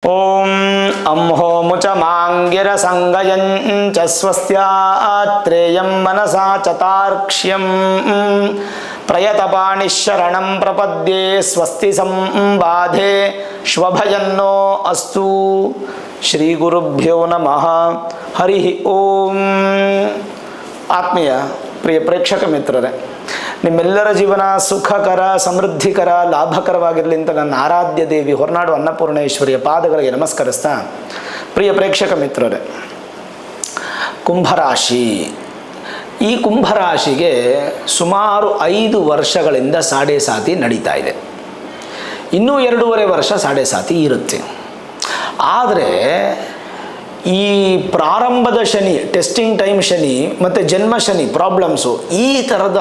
ಓಂ ಅಂಹೋಮುಚ ಮಾಂಗಿರ ಸಂಗಯಂಚ ಸ್ವಸ್ತ್ಯಾತ್ರೇಯಂ ಮನಸಾ ಚತಾರ್ಕ್ಷ್ಯಂ ಪ್ರಯತಪಾಣಿಶರಣಂ ಪ್ರಪದ್ಯೆ ಸ್ವಸ್ತಿ ಸಂಬಾಧೆ ಶ್ವಭಯನ್ನೋ ಅಸ್ತು. ಶ್ರೀ ಗುರುಭ್ಯೋ ನಮಃ. ಹರಿ ಓಂ. ಆತ್ಮೀಯ ಪ್ರಿಯ ಪ್ರೇಕ್ಷಕ ಮಿತ್ರರೇ, ನಿಮ್ಮೆಲ್ಲರ ಜೀವನ ಸುಖಕರ, ಸಮೃದ್ಧಿಕರ, ಲಾಭಕರವಾಗಿರಲಿ ಅಂತ ನನ್ನ ಆರಾಧ್ಯ ದೇವಿ ಹೊರನಾಡು ಅನ್ನಪೂರ್ಣೇಶ್ವರಿಯ ಪಾದಗಳಿಗೆ ನಮಸ್ಕರಿಸ್ತಾ, ಪ್ರಿಯ ಪ್ರೇಕ್ಷಕ ಮಿತ್ರರೇ, ಕುಂಭರಾಶಿ. ಈ ಕುಂಭರಾಶಿಗೆ ಸುಮಾರು 5 ವರ್ಷಗಳಿಂದ ಸಾಡೆ ಸಾತಿ ನಡೀತಾ ಇದೆ. ಇನ್ನೂ 2.5 ವರ್ಷ ಸಾಡೆ ಸಾತಿ ಇರುತ್ತೆ. ಆದರೆ ಈ ಪ್ರಾರಂಭದ ಶನಿ, ಟೆಸ್ಟಿಂಗ್ ಟೈಮ್ ಶನಿ ಮತ್ತು ಜನ್ಮ ಶನಿ ಪ್ರಾಬ್ಲಮ್ಸು, ಈ ಥರದ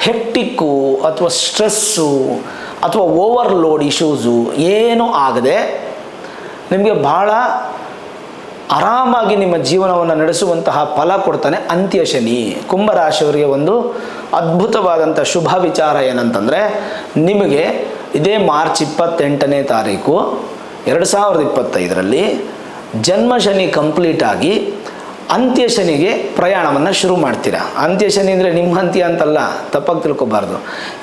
ಹೆಕ್ಟಿಕ್ಕು ಅಥವಾ ಸ್ಟ್ರೆಸ್ಸು ಅಥವಾ ಓವರ್ಲೋಡ್ ಇಶ್ಯೂಸು ಏನೂ ಆಗದೆ ನಿಮಗೆ ಭಾಳ ಆರಾಮಾಗಿ ನಿಮ್ಮ ಜೀವನವನ್ನು ನಡೆಸುವಂತಹ ಫಲ ಕೊಡ್ತಾನೆ ಅಂತ್ಯ ಶನಿ. ಕುಂಭರಾಶಿಯವರಿಗೆ ಒಂದು ಅದ್ಭುತವಾದಂಥ ಶುಭ ವಿಚಾರ ಏನಂತಂದರೆ, ನಿಮಗೆ ಇದೇ ಮಾರ್ಚ್ 28ನೇ ತಾರೀಕು 2025ರಲ್ಲಿ ಜನ್ಮ ಶನಿ ಕಂಪ್ಲೀಟ್ ಆಗಿ ಅಂತ್ಯ ಶನಿಗೆ ಪ್ರಯಾಣವನ್ನು ಶುರು ಮಾಡ್ತೀರಾ. ಅಂತ್ಯ ಶನಿ ಅಂದರೆ ನಿಮ್ಮ ಅಂತ್ಯ ಅಂತಲ್ಲ, ತಪ್ಪಾಗಿ ತಿಳ್ಕೊಬಾರ್ದು.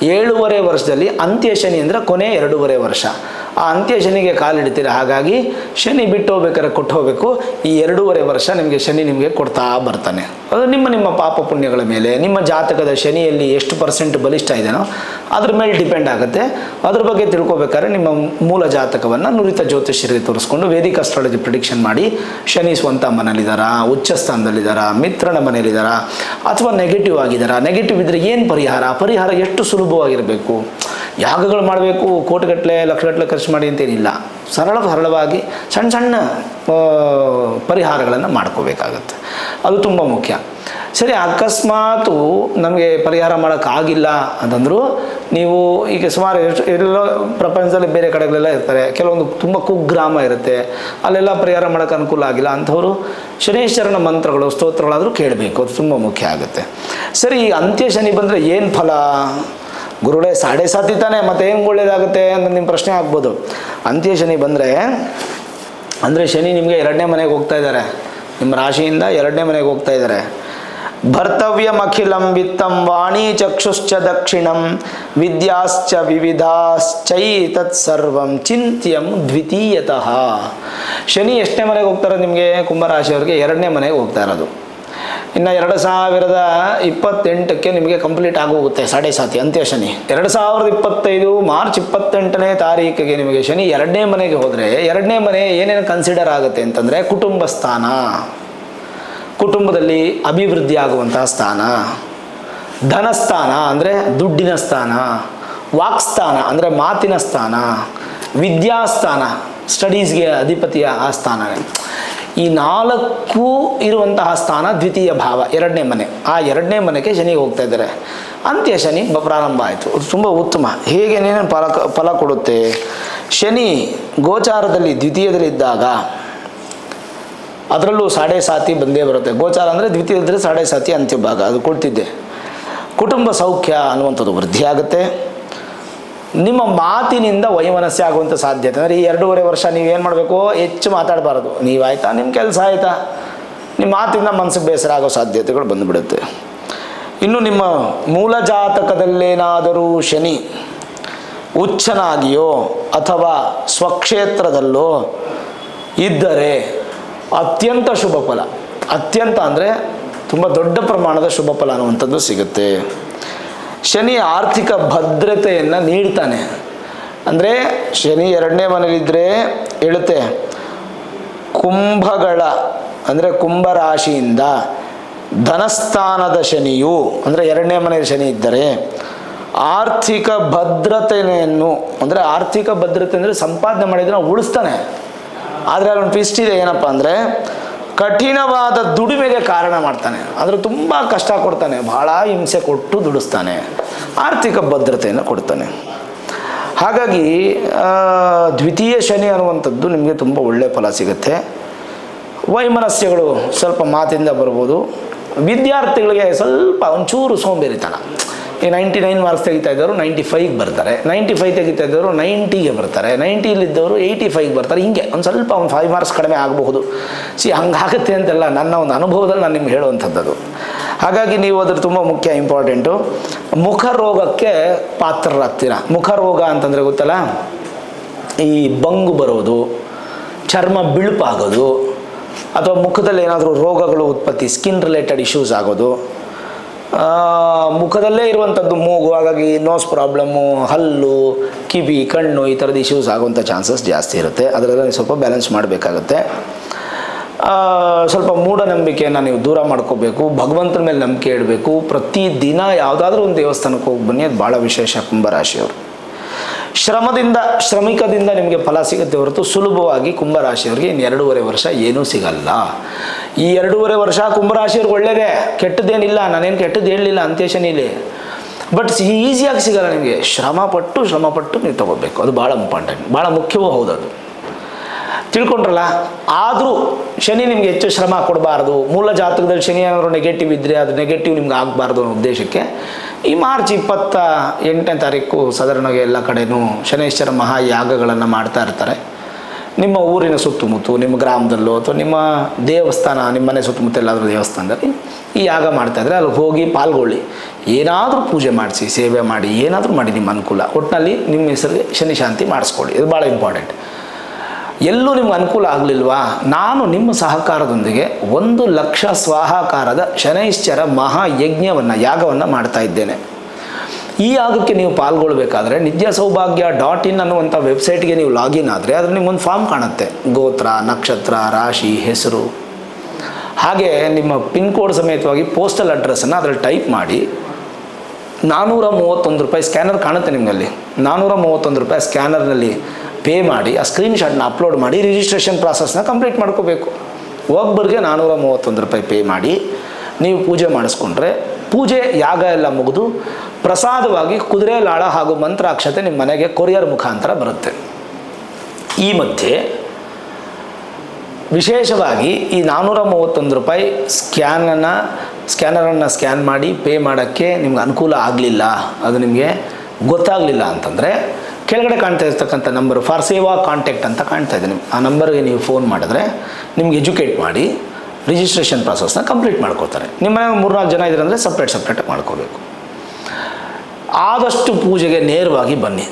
7.5 ವರ್ಷದಲ್ಲಿ ಅಂತ್ಯ ಶನಿ ಅಂದರೆ ಕೊನೆ 2.5 ವರ್ಷ. ಆ ಅಂತ್ಯ ಶನಿಗೆ ಕಾಲಿಡ್ತೀರ. ಹಾಗಾಗಿ ಶನಿ ಬಿಟ್ಟು ಹೋಗ್ಬೇಕಾದ್ರೆ ಕೊಟ್ಟು ಹೋಗಬೇಕು. ಈ 2.5 ವರ್ಷ ನಿಮಗೆ ಶನಿ ನಿಮಗೆ ಕೊಡ್ತಾ ಬರ್ತಾನೆ. ಅದು ನಿಮ್ಮ ಪಾಪ ಪುಣ್ಯಗಳ ಮೇಲೆ, ನಿಮ್ಮ ಜಾತಕದ ಶನಿಯಲ್ಲಿ ಎಷ್ಟು % ಬಲಿಷ್ಠ ಇದೆಯೋ ಅದ್ರ ಮೇಲೆ ಡಿಪೆಂಡ್ ಆಗುತ್ತೆ. ಅದ್ರ ಬಗ್ಗೆ ತಿಳ್ಕೊಬೇಕಾದ್ರೆ ನಿಮ್ಮ ಮೂಲ ಜಾತಕವನ್ನು ನುರಿತ ಜ್ಯೋತಿಷ್ಯರಿಗೆ ತೋರಿಸ್ಕೊಂಡು ವೇದಿಕ್ ಅಸ್ಟ್ರಾಲಜಿ ಪ್ರಿಡಿಕ್ಷನ್ ಮಾಡಿ, ಶನಿ ಸ್ವಂತ ಮನೇಲಿದ್ದಾರಾ, ಉಚ್ಚ ಸ್ಥಾನದಲ್ಲಿದ್ದಾರಾ, ಮಿತ್ರನ ಮನೇಲಿದ್ದಾರಾ, ಅಥವಾ ನೆಗೆಟಿವ್ ಆಗಿದ್ದಾರಾ, ನೆಗೆಟಿವ್ ಇದ್ದರೆ ಏನು ಪರಿಹಾರ ಎಷ್ಟು ಸುಲಭವಾಗಿರಬೇಕು, ಯಾಗಗಳು ಮಾಡಬೇಕು, ಕೋಟಿಗಟ್ಟಲೆ ಲಕ್ಷಗಟ್ಟಲೆ ಖರ್ಚು ಮಾಡಿ ಅಂತೇನಿಲ್ಲ. ಸರಳವಾಗಿ ಸಣ್ಣ ಪರಿಹಾರಗಳನ್ನು ಮಾಡ್ಕೋಬೇಕಾಗತ್ತೆ. ಅದು ತುಂಬ ಮುಖ್ಯ. ಸರಿ, ಅಕಸ್ಮಾತು ನಮಗೆ ಪರಿಹಾರ ಮಾಡೋಕ್ಕಾಗಿಲ್ಲ ಅಂತಂದರೂ, ನೀವು ಈಗ ಸುಮಾರು ಎಲ್ಲೋ ಪ್ರಪಂಚದಲ್ಲಿ ಬೇರೆ ಕಡೆಗಳೆಲ್ಲ ಇರ್ತಾರೆ, ಕೆಲವೊಂದು ತುಂಬ ಕುಗ್ರಾಮ ಇರುತ್ತೆ, ಅಲ್ಲೆಲ್ಲ ಪರಿಹಾರ ಮಾಡೋಕ್ಕೆ ಅನುಕೂಲ ಆಗಿಲ್ಲ ಅಂಥವರು ಶನೇಶ್ವರನ ಮಂತ್ರಗಳು, ಸ್ತೋತ್ರಗಳಾದರೂ ಕೇಳಬೇಕು. ಅದು ತುಂಬ ಮುಖ್ಯ ಆಗುತ್ತೆ. ಸರಿ, ಈ ಅಂತ್ಯ ಶನಿ ಬಂದರೆ ಏನು ಫಲ? ಗುರುಗಳೇ ಸಾಡೆ ಸಾತಿ ತಾನೆ, ಮತ್ತೆ ಏನು ಒಳ್ಳೇದಾಗುತ್ತೆ ಅಂತ ನಿಮ್ಮ ಪ್ರಶ್ನೆ ಆಗ್ಬೋದು. ಅಂತ್ಯ ಶನಿ ಬಂದರೆ ಅಂದರೆ ಶನಿ ನಿಮಗೆ 2ನೇ ಮನೆಗೆ ಹೋಗ್ತಾ ಇದ್ದಾರೆ. ನಿಮ್ಮ ರಾಶಿಯಿಂದ 2ನೇ ಮನೆಗೆ ಹೋಗ್ತಾ ಇದ್ದಾರೆ. ಭರ್ತವ್ಯಮಖಿಲಂ ವಿತ್ತಂ ವಾಣಿ ಚಕ್ಷುಶ್ಚ ದಕ್ಷಿಣಂ ವಿದ್ಯಾಶ್ಚ ವಿವಿಧಾಶ್ಚೈತತ್ ಸರ್ವಂ ಚಿಂತ್ಯಂ ದ್ವಿತೀಯತಃ. ಶನಿ ಎಷ್ಟನೇ ಮನೆಗೆ ಹೋಗ್ತಾರೆ ನಿಮಗೆ? ಕುಂಭರಾಶಿಯವರಿಗೆ 2ನೇ ಮನೆಗೆ ಹೋಗ್ತಾ ಇರೋದು. ಇನ್ನು 2028ಕ್ಕೆ ನಿಮಗೆ ಕಂಪ್ಲೀಟ್ ಆಗೋಗುತ್ತೆ ಸಾಡೆ ಸಾತಿ ಅಂತ್ಯ ಶನಿ. 2025 ಮಾರ್ಚ್ 28ನೇ ತಾರೀಕಿಗೆ ನಿಮಗೆ ಶನಿ 2ನೇ ಮನೆಗೆ ಹೋದರೆ, 2ನೇ ಮನೆ ಏನೇನು ಕನ್ಸಿಡರ್ ಆಗುತ್ತೆ ಅಂತಂದರೆ, ಕುಟುಂಬ ಸ್ಥಾನ, ಕುಟುಂಬದಲ್ಲಿ ಅಭಿವೃದ್ಧಿ ಆಗುವಂತಹ ಸ್ಥಾನ, ಧನಸ್ಥಾನ ಅಂದರೆ ದುಡ್ಡಿನ ಸ್ಥಾನ, ವಾಕ್ಸ್ಥಾನ ಅಂದರೆ ಮಾತಿನ ಸ್ಥಾನ, ವಿದ್ಯಾಸ್ಥಾನ ಸ್ಟಡೀಸ್ಗೆ ಅಧಿಪತಿಯ ಆ ಸ್ಥಾನ. ಈ 4 ಇರುವಂತಹ ಸ್ಥಾನ ದ್ವಿತೀಯ ಭಾವ, 2ನೇ ಮನೆ. ಆ 2ನೇ ಮನೆಗೆ ಶನಿ ಹೋಗ್ತಾ ಇದ್ದಾರೆ. ಅಂತ್ಯ ಶನಿ ಪ್ರಾರಂಭ ಆಯಿತು. ಅದು ತುಂಬ ಉತ್ತಮ. ಹೇಗೆ ಏನೇನು ಫಲ ಕೊಡುತ್ತೆ? ಶನಿ ಗೋಚಾರದಲ್ಲಿ ದ್ವಿತೀಯದಲ್ಲಿದ್ದಾಗ ಅದರಲ್ಲೂ ಸಾಡೆ ಸಾತಿ ಬಂದೇ ಬರುತ್ತೆ. ಗೋಚಾರ ಅಂದರೆ ದ್ವಿತೀಯದಲ್ಲಿ ಸಾಡೆ ಸಾತಿ ಅಂತ್ಯ ಭಾಗ, ಅದು ಕೊಡ್ತಿದ್ದೆ. ಕುಟುಂಬ ಸೌಖ್ಯ ಅನ್ನುವಂಥದ್ದು ವೃದ್ಧಿ ಆಗುತ್ತೆ. ನಿಮ್ಮ ಮಾತಿನಿಂದ ವೈಮನಸ್ಸೆ ಆಗುವಂಥ ಸಾಧ್ಯತೆ. ಅಂದರೆ ಈ 2.5 ವರ್ಷ ನೀವೇನು ಮಾಡಬೇಕು? ಹೆಚ್ಚು ಮಾತಾಡಬಾರ್ದು. ನೀವಾಯ್ತಾ, ನಿಮ್ಮ ಕೆಲಸ ಆಯಿತಾ, ನಿಮ್ಮ ಮಾತಿಂದ ಮನಸ್ಸಿಗೆ ಬೇಸರ ಆಗೋ ಸಾಧ್ಯತೆಗಳು ಬಂದುಬಿಡುತ್ತೆ. ಇನ್ನು ನಿಮ್ಮ ಮೂಲ ಜಾತಕದಲ್ಲೇನಾದರೂ ಶನಿ ಉಚ್ಚನಾಗಿಯೋ ಅಥವಾ ಸ್ವಕ್ಷೇತ್ರದಲ್ಲೋ ಇದ್ದರೆ ಅತ್ಯಂತ ಶುಭ ಫಲ. ಅತ್ಯಂತ ಅಂದರೆ ತುಂಬ ದೊಡ್ಡ ಪ್ರಮಾಣದ ಶುಭ ಫಲ ಅನ್ನುವಂಥದ್ದು ಸಿಗುತ್ತೆ. ಶನಿ ಆರ್ಥಿಕ ಭದ್ರತೆಯನ್ನು ನೀಡ್ತಾನೆ. ಅಂದರೆ ಶನಿ 2ನೇ ಮನೇಲಿದ್ದರೆ ಹೇಳುತ್ತೆ, ಕುಂಭಗಳ ಅಂದರೆ ಕುಂಭರಾಶಿಯಿಂದ ಧನಸ್ಥಾನದ ಶನಿಯು ಅಂದರೆ 2ನೇ ಮನೆಯಲ್ಲಿ ಶನಿ ಇದ್ದರೆ ಆರ್ಥಿಕ ಭದ್ರತೆಯನ್ನು, ಅಂದರೆ ಆರ್ಥಿಕ ಭದ್ರತೆ ಅಂದರೆ ಸಂಪಾದನೆ ಮಾಡಿದ್ರೆ ಉಳಿಸ್ತಾನೆ. ಆದರೆ ಅದೊಂದು ಟ್ವಿಸ್ಟ್ ಇದೆ. ಏನಪ್ಪ ಅಂದರೆ ಕಠಿಣವಾದ ದುಡಿಮೆಗೆ ಕಾರಣ ಮಾಡ್ತಾನೆ. ಅಂದರೆ ತುಂಬ ಕಷ್ಟ ಕೊಡ್ತಾನೆ, ಭಾಳ ಹಿಂಸೆ ಕೊಟ್ಟು ದುಡಿಸ್ತಾನೆ, ಆರ್ಥಿಕ ಭದ್ರತೆಯನ್ನು ಕೊಡ್ತಾನೆ. ಹಾಗಾಗಿ ದ್ವಿತೀಯ ಶನಿ ಅನ್ನುವಂಥದ್ದು ನಿಮಗೆ ತುಂಬ ಒಳ್ಳೆಯ ಫಲ ಸಿಗುತ್ತೆ. ವೈಮನಸ್ಯಗಳು ಸ್ವಲ್ಪ ಮಾತಿಂದ ಬರ್ಬೋದು. ವಿದ್ಯಾರ್ಥಿಗಳಿಗೆ ಸ್ವಲ್ಪ ಒಂಚೂರು ಸೋಂಬೇರಿತನ, ಈ 99 ಮಾರ್ಕ್ಸ್ ತೆಗಿತಾ ಇದ್ದವರು 95ಗೆ ಬರ್ತಾರೆ, 95 ತೆಗಿತಾ ಇದ್ದವರು 90ಗೆ ಬರ್ತಾರೆ, 90ಯಲ್ಲಿದ್ದವರು 85ಗೆ ಬರ್ತಾರೆ. ಹಿಂಗೆ ಒಂದು ಸ್ವಲ್ಪ ಒಂದು 5 ಮಾರ್ಕ್ಸ್ ಕಡಿಮೆ ಆಗಬಹುದು. ಹಂಗಾಗುತ್ತೆ ಅಂತೆಲ್ಲ ನನ್ನ ಒಂದು ಅನುಭವದಲ್ಲಿ ನಾನು ನಿಮ್ಗೆ ಹೇಳುವಂಥದ್ದು. ಹಾಗಾಗಿ ನೀವು ಅದ್ರ ತುಂಬ ಮುಖ್ಯ ಇಂಪಾರ್ಟೆಂಟು. ಮುಖ ರೋಗಕ್ಕೆ ಪಾತ್ರರಾಗ್ತೀರ. ಮುಖ ರೋಗ ಅಂತಂದರೆ ಗೊತ್ತಲ್ಲ, ಈ ಬಂಗು ಬರೋದು, ಚರ್ಮ ಬಿಳುಪಾಗೋದು, ಅಥವಾ ಮುಖದಲ್ಲಿ ಏನಾದರೂ ರೋಗಗಳು ಉತ್ಪತ್ತಿ, ಸ್ಕಿನ್ ರಿಲೇಟೆಡ್ ಇಶ್ಯೂಸ್ ಆಗೋದು, ಮುಖದಲ್ಲೇ ಇರುವಂಥದ್ದು ಮೂಗು, ಹಾಗಾಗಿ ನೋಸ್ ಪ್ರಾಬ್ಲಮ್ಮು, ಹಲ್ಲು, ಕಿವಿ, ಕಣ್ಣು ಈ ಥರದ ಇಶ್ಯೂಸ್ ಆಗುವಂಥ ಚಾನ್ಸಸ್ ಜಾಸ್ತಿ ಇರುತ್ತೆ. ಅದರೆಲ್ಲ ಸ್ವಲ್ಪ ಬ್ಯಾಲೆನ್ಸ್ ಮಾಡಬೇಕಾಗತ್ತೆ. ಸ್ವಲ್ಪ ಮೂಢನಂಬಿಕೆಯನ್ನು ನೀವು ದೂರ ಮಾಡ್ಕೋಬೇಕು. ಭಗವಂತನ ಮೇಲೆ ನಂಬಿಕೆ ಇಡಬೇಕು. ಪ್ರತಿದಿನ ಯಾವುದಾದ್ರೂ ಒಂದು ದೇವಸ್ಥಾನಕ್ಕೆ ಹೋಗಿ ಬನ್ನಿ, ಅದು ಭಾಳ ವಿಶೇಷ. ಕುಂಭರಾಶಿಯವರು ಶ್ರಮಿಕದಿಂದ ನಿಮಗೆ ಫಲ ಸಿಗುತ್ತೆ ಹೊರತು ಸುಲಭವಾಗಿ ಕುಂಭರಾಶಿಯವರಿಗೆ ಇನ್ನು 2.5 ವರ್ಷ ಏನೂ ಸಿಗಲ್ಲ. ಈ 2.5 ವರ್ಷ ಕುಂಭರಾಶಿಯವ್ರಿಗೆ ಒಳ್ಳೆಯದೇ, ಕೆಟ್ಟದ್ದೇನಿಲ್ಲ. ನಾನೇನು ಕೆಟ್ಟದ್ದು ಹೇಳಲಿಲ್ಲ ಅಂತ್ಯಶನಿಲಿ. ಬಟ್ ಈಸಿಯಾಗಿ ಸಿಗಲ್ಲ ನಿಮಗೆ. ಶ್ರಮಪಟ್ಟು ನೀವು ತಗೋಬೇಕು. ಅದು ಭಾಳ ಇಂಪಾರ್ಟೆಂಟ್, ಭಾಳ ಮುಖ್ಯವೂ ಹೌದು. ಅದು ತಿಳ್ಕೊಂಡ್ರಲ್ಲ. ಆದರೂ ಶನಿ ನಿಮಗೆ ಹೆಚ್ಚು ಶ್ರಮ ಕೊಡಬಾರ್ದು. ಮೂಲ ಜಾತಕದಲ್ಲಿ ಶನಿ ಏನಾದರೂ ನೆಗೆಟಿವ್ ಇದ್ದರೆ ಅದು ನೆಗೆಟಿವ್ ನಿಮ್ಗೆ ಆಗಬಾರ್ದು ಅನ್ನೋ ಉದ್ದೇಶಕ್ಕೆ ಈ ಮಾರ್ಚ್ 28ನೇ ತಾರೀಕು ಸಾಧಾರಣವಾಗಿ ಎಲ್ಲ ಕಡೆಯೂ ಶನೈಶ್ಚರ ಮಹಾಯಾಗಗಳನ್ನು ಮಾಡ್ತಾ ಇರ್ತಾರೆ. ನಿಮ್ಮ ಊರಿನ ಸುತ್ತಮುತ್ತ, ನಿಮ್ಮ ಗ್ರಾಮದಲ್ಲೋ ಅಥವಾ ನಿಮ್ಮ ದೇವಸ್ಥಾನ, ನಿಮ್ಮ ಮನೆ ಸುತ್ತಮುತ್ತ ಎಲ್ಲಾದರೂ ದೇವಸ್ಥಾನದಲ್ಲಿ ಈ ಯಾಗ ಮಾಡ್ತಾಯಿದ್ರೆ ಅಲ್ಲಿ ಹೋಗಿ ಪಾಲ್ಗೊಳ್ಳಿ. ಏನಾದರೂ ಪೂಜೆ ಮಾಡಿಸಿ, ಸೇವೆ ಮಾಡಿ, ಏನಾದರೂ ಮಾಡಿ, ನಿಮ್ಮ ಅನುಕೂಲ. ಒಟ್ಟಿನಲ್ಲಿ ನಿಮ್ಮ ಹೆಸರಿಗೆ ಶನಿ ಶಾಂತಿ ಮಾಡಿಸ್ಕೊಳ್ಳಿ. ಇದು ಭಾಳ ಇಂಪಾರ್ಟೆಂಟ್. ಎಲ್ಲೂ ನಿಮ್ಗೆ ಅನುಕೂಲ ಆಗಲಿಲ್ವಾ, ನಾನು ನಿಮ್ಮ ಸಹಕಾರದೊಂದಿಗೆ 1 ಲಕ್ಷ ಸ್ವಾಹಾಕಾರದ ಶನೈಶ್ಚರ ಮಹಾಯಜ್ಞವನ್ನು, ಯಾಗವನ್ನು ಮಾಡ್ತಾ ಇದ್ದೇನೆ. ಈ ಯಾಗಕ್ಕೆ ನೀವು ಪಾಲ್ಗೊಳ್ಬೇಕಾದ್ರೆ nityasauಭಾಗ್ಯ.in ಅನ್ನುವಂಥ ವೆಬ್ಸೈಟ್ಗೆ ನೀವು ಲಾಗಿನ್ ಆದರೆ ಅದ್ರ ನಿಮ್ಮೊಂದು ಫಾರ್ಮ್ ಕಾಣುತ್ತೆ. ಗೋತ್ರ, ನಕ್ಷತ್ರ, ರಾಶಿ, ಹೆಸರು, ಹಾಗೆ ನಿಮ್ಮ ಪಿನ್ ಕೋಡ್ ಸಮೇತವಾಗಿ ಪೋಸ್ಟಲ್ ಅಡ್ರೆಸ್ಸನ್ನು ಅದರಲ್ಲಿ ಟೈಪ್ ಮಾಡಿ ₹431 ಸ್ಕ್ಯಾನರ್ ಕಾಣುತ್ತೆ ನಿಮ್ಮಲ್ಲಿ. ₹431 ಸ್ಕ್ಯಾನರ್ನಲ್ಲಿ ಪೇ ಮಾಡಿ ಆ ಸ್ಕ್ರೀನ್ಶಾಟ್ನ ಅಪ್ಲೋಡ್ ಮಾಡಿ ರಿಜಿಸ್ಟ್ರೇಷನ್ ಪ್ರಾಸೆಸ್ನ ಕಂಪ್ಲೀಟ್ ಮಾಡ್ಕೋಬೇಕು. ಒಬ್ಬರಿಗೆ ₹431 ಪೇ ಮಾಡಿ ನೀವು ಪೂಜೆ ಮಾಡಿಸ್ಕೊಂಡ್ರೆ ಪೂಜೆ ಯಾಗ ಎಲ್ಲ ಮುಗಿದು ಪ್ರಸಾದವಾಗಿ ಕುದುರೆ ಲಾಳ ಹಾಗೂ ಮಂತ್ರಾಕ್ಷತೆ ನಿಮ್ಮ ಮನೆಗೆ ಕೊರಿಯರ್ ಮುಖಾಂತರ ಬರುತ್ತೆ. ಈ ಮಧ್ಯೆ ವಿಶೇಷವಾಗಿ ಈ ₹431 ಸ್ಕ್ಯಾನರನ್ನು ಸ್ಕ್ಯಾನ್ ಮಾಡಿ ಪೇ ಮಾಡೋಕ್ಕೆ ನಿಮ್ಗೆ ಅನುಕೂಲ ಆಗಲಿಲ್ಲ, ಅದು ನಿಮಗೆ ಗೊತ್ತಾಗಲಿಲ್ಲ ಅಂತಂದರೆ ಕೆಳಗಡೆ ಕಾಣ್ತಾ ಇರ್ತಕ್ಕಂಥ ನಂಬರು ಫಾರ್ ಸೇವಾ ಕಾಂಟ್ಯಾಕ್ಟ್ ಅಂತ ಕಾಣ್ತಾ ಇದೆ. ಆ ನಂಬರ್ಗೆ ನೀವು ಫೋನ್ ಮಾಡಿದ್ರೆ ನಿಮ್ಗೆ ಎಜುಕೇಟ್ ಮಾಡಿ ರಿಜಿಸ್ಟ್ರೇಷನ್ ಪ್ರಾಸೆಸ್ನ ಕಂಪ್ಲೀಟ್ ಮಾಡ್ಕೋತಾರೆ. ನಿಮ್ಮ ಮನೆಗೆ 3-4 ಜನ ಇದ್ರೆ ಅಂದರೆ ಸಪ್ರೇಟ್ ಮಾಡ್ಕೋಬೇಕು. ಆದಷ್ಟು ಪೂಜೆಗೆ ನೇರವಾಗಿ ಬನ್ನಿ.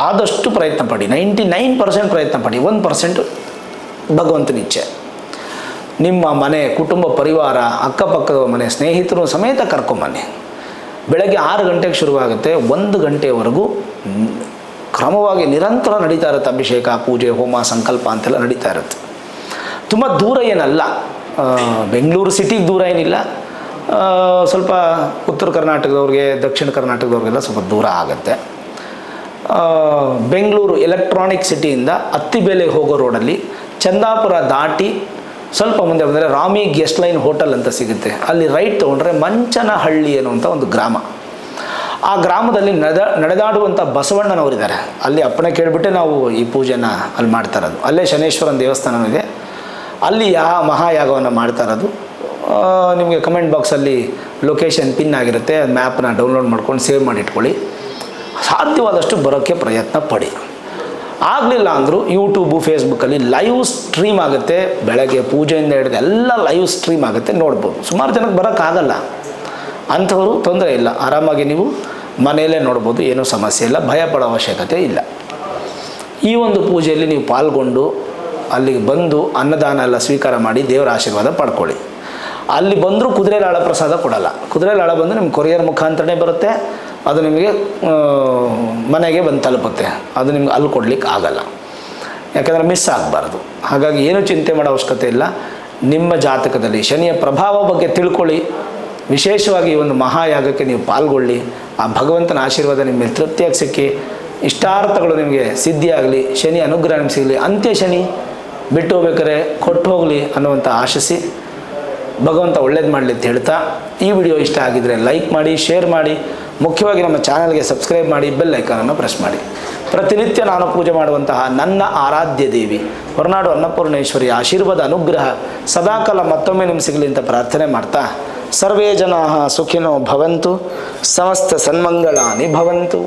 ಆದಷ್ಟು ಪ್ರಯತ್ನ ಪಡಿ. 99% ಪ್ರಯತ್ನ ಪಡಿ. 1% ಭಗವಂತನ ಇಚ್ಛೆ. ನಿಮ್ಮ ಮನೆ, ಕುಟುಂಬ, ಪರಿವಾರ, ಅಕ್ಕಪಕ್ಕದ ಮನೆ, ಸ್ನೇಹಿತರು ಸಮೇತ ಕರ್ಕೊಂಬನ್ನಿ. ಬೆಳಗ್ಗೆ 6 ಗಂಟೆಗೆ ಶುರುವಾಗುತ್ತೆ. 1 ಗಂಟೆವರೆಗೂ ಕ್ರಮವಾಗಿ ನಿರಂತರ ನಡೀತಾ ಇರುತ್ತೆ. ಅಭಿಷೇಕ, ಪೂಜೆ, ಹೋಮ, ಸಂಕಲ್ಪ ಅಂತೆಲ್ಲ ನಡೀತಾ ಇರುತ್ತೆ. ತುಂಬ ದೂರ ಏನಲ್ಲ, ಬೆಂಗಳೂರು ಸಿಟಿಗೆ ದೂರ ಏನಿಲ್ಲ. ಸ್ವಲ್ಪ ಉತ್ತರ ಕರ್ನಾಟಕದವ್ರಿಗೆ, ದಕ್ಷಿಣ ಕರ್ನಾಟಕದವ್ರಿಗೆಲ್ಲ ಸ್ವಲ್ಪ ದೂರ ಆಗುತ್ತೆ. ಬೆಂಗಳೂರು ಎಲೆಕ್ಟ್ರಾನಿಕ್ ಸಿಟಿಯಿಂದ ಅತ್ತಿಬೇಲೆಗೆ ಹೋಗೋ ರೋಡಲ್ಲಿ ಚಂದಾಪುರ ದಾಟಿ ಸ್ವಲ್ಪ ಮುಂದೆ ಬಂದರೆ ರಾಮಿ ಗೆಸ್ಟ್ ಲೈನ್ ಹೋಟೆಲ್ ಅಂತ ಸಿಗುತ್ತೆ. ಅಲ್ಲಿ ರೈಟ್ ತೊಗೊಂಡ್ರೆ ಮಂಚನಹಳ್ಳಿ ಅನ್ನುವಂಥ ಒಂದು ಗ್ರಾಮ. ಆ ಗ್ರಾಮದಲ್ಲಿ ನಡೆದಾಡುವಂಥ ಬಸವಣ್ಣನವರಿದ್ದಾರೆ. ಅಲ್ಲಿ ಅಪ್ಪಣೆ ಕೇಳಿಬಿಟ್ಟೆ ನಾವು ಈ ಪೂಜೆನ ಅಲ್ಲಿ ಮಾಡ್ತಾ ಇರೋದು. ಅಲ್ಲೇ ಶನೇಶ್ವರನ ದೇವಸ್ಥಾನ ಇದೆ, ಅಲ್ಲಿ ಮಹಾಯಾಗವನ್ನು ಮಾಡ್ತಾ ಇರೋದು. ನಿಮಗೆ ಕಮೆಂಟ್ ಬಾಕ್ಸಲ್ಲಿ ಲೊಕೇಶನ್ ಪಿನ್ ಆಗಿರುತ್ತೆ, ಮ್ಯಾಪ್ನ ಡೌನ್ಲೋಡ್ ಮಾಡ್ಕೊಂಡು ಸೇವ್ ಮಾಡಿ ಇಟ್ಕೊಳ್ಳಿ. ಸಾಧ್ಯವಾದಷ್ಟು ಬರೋಕ್ಕೆ ಪ್ರಯತ್ನ ಪಡಿ. ಆಗಲಿಲ್ಲ ಅಂದರೂ ಯೂಟ್ಯೂಬು, ಫೇಸ್ಬುಕ್ಕಲ್ಲಿ ಲೈವ್ ಸ್ಟ್ರೀಮ್ ಆಗುತ್ತೆ. ಬೆಳಗ್ಗೆ ಪೂಜೆಯಿಂದ ಹಿಡಿದು ಎಲ್ಲ ಲೈವ್ ಸ್ಟ್ರೀಮ್ ಆಗುತ್ತೆ, ನೋಡ್ಬೋದು. ಸುಮಾರು ಜನಕ್ಕೆ ಬರೋಕ್ಕಾಗಲ್ಲ, ಅಂಥವರು ತೊಂದರೆ ಇಲ್ಲ, ಆರಾಮಾಗಿ ನೀವು ಮನೆಯಲ್ಲೇ ನೋಡ್ಬೋದು, ಏನೂ ಸಮಸ್ಯೆ ಇಲ್ಲ, ಭಯ ಪಡೋ ಅವಶ್ಯಕತೆ ಇಲ್ಲ. ಈ ಒಂದು ಪೂಜೆಯಲ್ಲಿ ನೀವು ಪಾಲ್ಗೊಂಡು ಅಲ್ಲಿಗೆ ಬಂದು ಅನ್ನದಾನ ಎಲ್ಲ ಸ್ವೀಕಾರ ಮಾಡಿ ದೇವರ ಆಶೀರ್ವಾದ ಪಡ್ಕೊಳ್ಳಿ. ಅಲ್ಲಿ ಬಂದರೂ ಕುದುರೆ ಲಾಳ ಪ್ರಸಾದ ಕೊಡಲ್ಲ. ಕುದುರೆ ಲಾಳ ಬಂದು ನಿಮ್ಮ ಕೊರಿಯರ್ ಮುಖಾಂತರನೇ ಬರುತ್ತೆ. ಅದು ನಿಮಗೆ ಮನೆಗೆ ಬಂದು ತಲುಪುತ್ತೆ. ಅದು ನಿಮ್ಗೆ ಅಲ್ಲಿ ಕೊಡ್ಲಿಕ್ಕೆ ಆಗಲ್ಲ, ಯಾಕಂದರೆ ಮಿಸ್ ಆಗಬಾರ್ದು. ಹಾಗಾಗಿ ಏನೂ ಚಿಂತೆ ಮಾಡೋ ಅವಶ್ಯಕತೆ ಇಲ್ಲ. ನಿಮ್ಮ ಜಾತಕದಲ್ಲಿ ಶನಿಯ ಪ್ರಭಾವ ಬಗ್ಗೆ ತಿಳ್ಕೊಳ್ಳಿ. ವಿಶೇಷವಾಗಿ ಈ ಒಂದು ಮಹಾಯಾಗಕ್ಕೆ ನೀವು ಪಾಲ್ಗೊಳ್ಳಿ. ಆ ಭಗವಂತನ ಆಶೀರ್ವಾದ ನಿಮ್ಮ ಮೇಲೆ ತೃಪ್ತಿಯಾಗಿ ಸಿಕ್ಕಿ ಇಷ್ಟಾರ್ಥಗಳು ನಿಮಗೆ ಸಿದ್ಧಿಯಾಗಲಿ, ಶನಿ ಅನುಗ್ರಹ ನಿಮ್ಗೆ ಸಿಗಲಿ, ಅಂತ್ಯ ಶನಿ ಬಿಟ್ಟು ಹೋಗ್ಬೇಕಾದ್ರೆ ಕೊಟ್ಟು ಹೋಗಲಿ ಅನ್ನುವಂಥ ಆಶಿಸಿ ಭಗವಂತ ಒಳ್ಳೇದು ಮಾಡಲಿ ಅಂತ ಹೇಳ್ತಾ, ಈ ವಿಡಿಯೋ ಇಷ್ಟ ಆಗಿದ್ದರೆ ಲೈಕ್ ಮಾಡಿ, ಶೇರ್ ಮಾಡಿ, ಮುಖ್ಯವಾಗಿ ನಮ್ಮ ಚಾನಲ್ಗೆ ಸಬ್ಸ್ಕ್ರೈಬ್ ಮಾಡಿ, ಬೆಲ್ ಐಕಾನನ್ನು ಪ್ರೆಸ್ ಮಾಡಿ. ಪ್ರತಿನಿತ್ಯ ನಾನು ಪೂಜೆ ಮಾಡುವಂತಹ ನನ್ನ ಆರಾಧ್ಯ ದೇವಿ ಹೊರನಾಡು ಅನ್ನಪೂರ್ಣೇಶ್ವರಿ ಆಶೀರ್ವಾದ ಅನುಗ್ರಹ ಸದಾಕಾಲ ಮತ್ತೊಮ್ಮೆ ನಿಮ್ಗೆ ಸಿಗಲಿ ಅಂತ ಪ್ರಾರ್ಥನೆ ಮಾಡ್ತಾ ಸರ್ವೇ ಜನಾಃ ಸುಖಿನೋ ಭವಂತು, ಸಮಸ್ತ ಸನ್ಮಂಗಳಾನಿ ಭವಂತು.